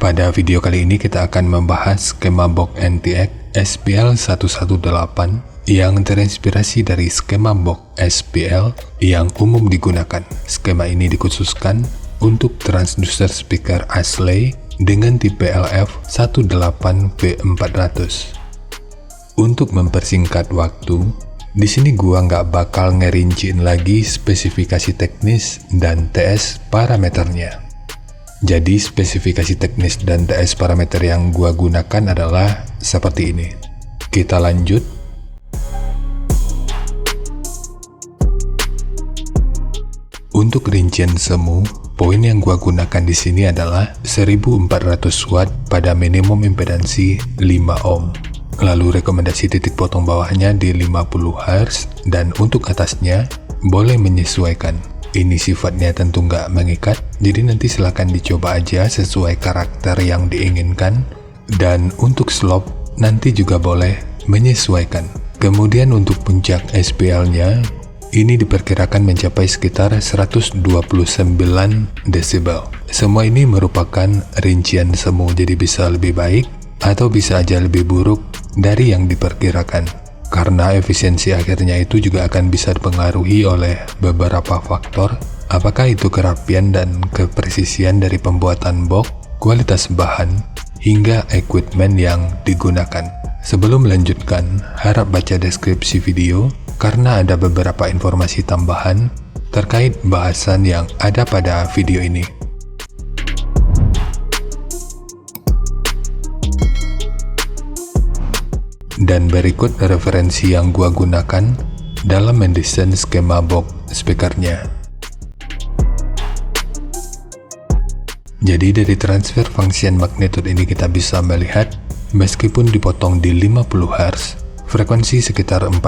Pada video kali ini kita akan membahas skema box NTX SPL118 yang terinspirasi dari skema box SPL yang umum digunakan. Skema ini dikhususkan untuk transducer speaker Ashley dengan tipe LF18V400. Untuk mempersingkat waktu, di sini gua nggak bakal ngerinciin lagi spesifikasi teknis dan TS parameternya. Jadi spesifikasi teknis dan TS parameter yang gua gunakan adalah seperti ini. Kita lanjut. Untuk rincian semu, poin yang gua gunakan di sini adalah 1400 watt pada minimum impedansi 5 ohm. Lalu rekomendasi titik potong bawahnya di 50 Hz dan untuk atasnya boleh menyesuaikan. Ini sifatnya tentu nggak mengikat, jadi nanti silahkan dicoba aja sesuai karakter yang diinginkan. Dan untuk slope nanti juga boleh menyesuaikan. Kemudian untuk puncak SPL-nya, ini diperkirakan mencapai sekitar 129 desibel. Semua ini merupakan rincian semu, jadi bisa lebih baik atau bisa aja lebih buruk dari yang diperkirakan, karena efisiensi akhirnya itu juga akan bisa dipengaruhi oleh beberapa faktor, apakah itu kerapian dan kepresisian dari pembuatan box, kualitas bahan, hingga equipment yang digunakan. Sebelum melanjutkan, harap baca deskripsi video karena ada beberapa informasi tambahan terkait bahasan yang ada pada video ini. Dan berikut referensi yang gua gunakan dalam mendesain skema box speakernya. Jadi dari transfer function magnitude ini kita bisa melihat meskipun dipotong di 50 Hz, frekuensi sekitar 44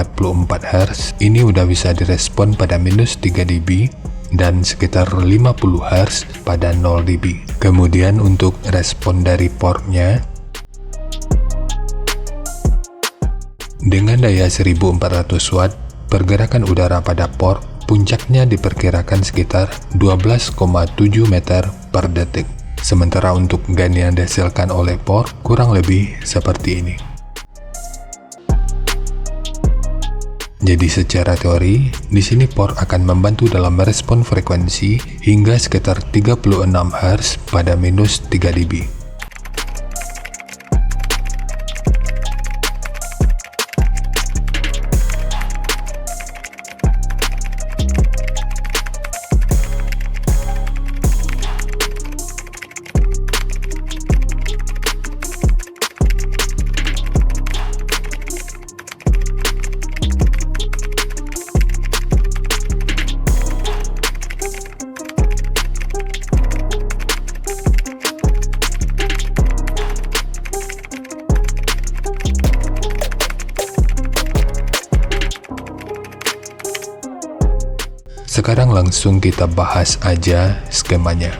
Hz ini udah bisa direspon pada minus 3 dB dan sekitar 50 Hz pada 0 dB. Kemudian untuk respon dari portnya, dengan daya 1400 watt, pergerakan udara pada port puncaknya diperkirakan sekitar 12,7 meter per detik. Sementara untuk gain yang dihasilkan oleh port kurang lebih seperti ini. Jadi secara teori, di sini port akan membantu dalam merespon frekuensi hingga sekitar 36 Hz pada minus 3 dB. Sekarang langsung kita bahas aja skemanya.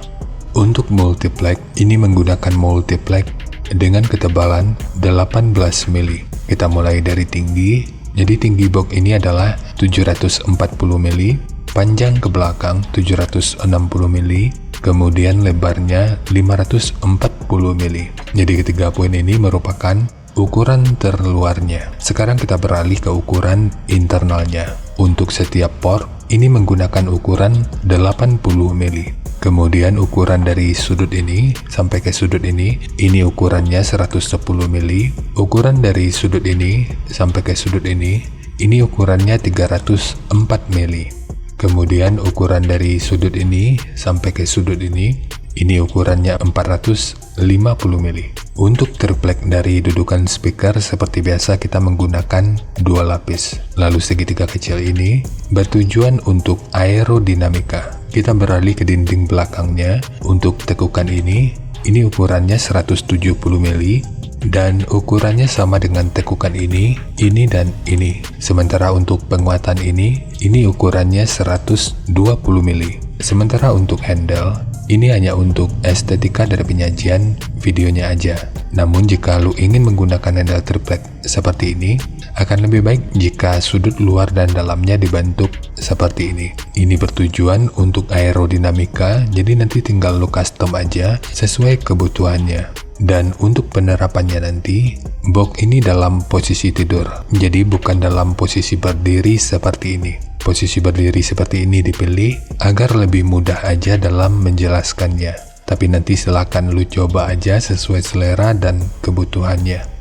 Untuk multiplex, ini menggunakan multiplex dengan ketebalan 18 mili. Kita mulai dari tinggi, jadi tinggi box ini adalah 740 mili, panjang ke belakang 760 mili, kemudian lebarnya 540 mili. Jadi ketiga poin ini merupakan ukuran terluarnya. Sekarang kita beralih ke ukuran internalnya. Untuk setiap port, ini menggunakan ukuran 80 mili. Kemudian ukuran dari sudut ini sampai ke sudut ini ukurannya 110 mili. Ukuran dari sudut ini sampai ke sudut ini ukurannya 304 mili. Kemudian ukuran dari sudut ini sampai ke sudut ini ukurannya 450 mili. Untuk triplek dari dudukan speaker seperti biasa kita menggunakan dua lapis. Lalu segitiga kecil ini bertujuan untuk aerodinamika. Kita beralih ke dinding belakangnya. Untuk tekukan ini ukurannya 170 mili dan ukurannya sama dengan tekukan ini dan ini. Sementara untuk penguatan ini ukurannya 120 mili. Sementara untuk handle, ini hanya untuk estetika dari penyajian videonya aja. Namun jika lu ingin menggunakan handle triplek seperti ini, akan lebih baik jika sudut luar dan dalamnya dibentuk seperti ini. Ini bertujuan untuk aerodinamika, jadi nanti tinggal lu custom aja sesuai kebutuhannya. Dan untuk penerapannya nanti, box ini dalam posisi tidur, jadi bukan dalam posisi berdiri seperti ini. Posisi berdiri seperti ini dipilih agar lebih mudah aja dalam menjelaskannya. Tapi nanti silakan lu coba aja sesuai selera dan kebutuhannya.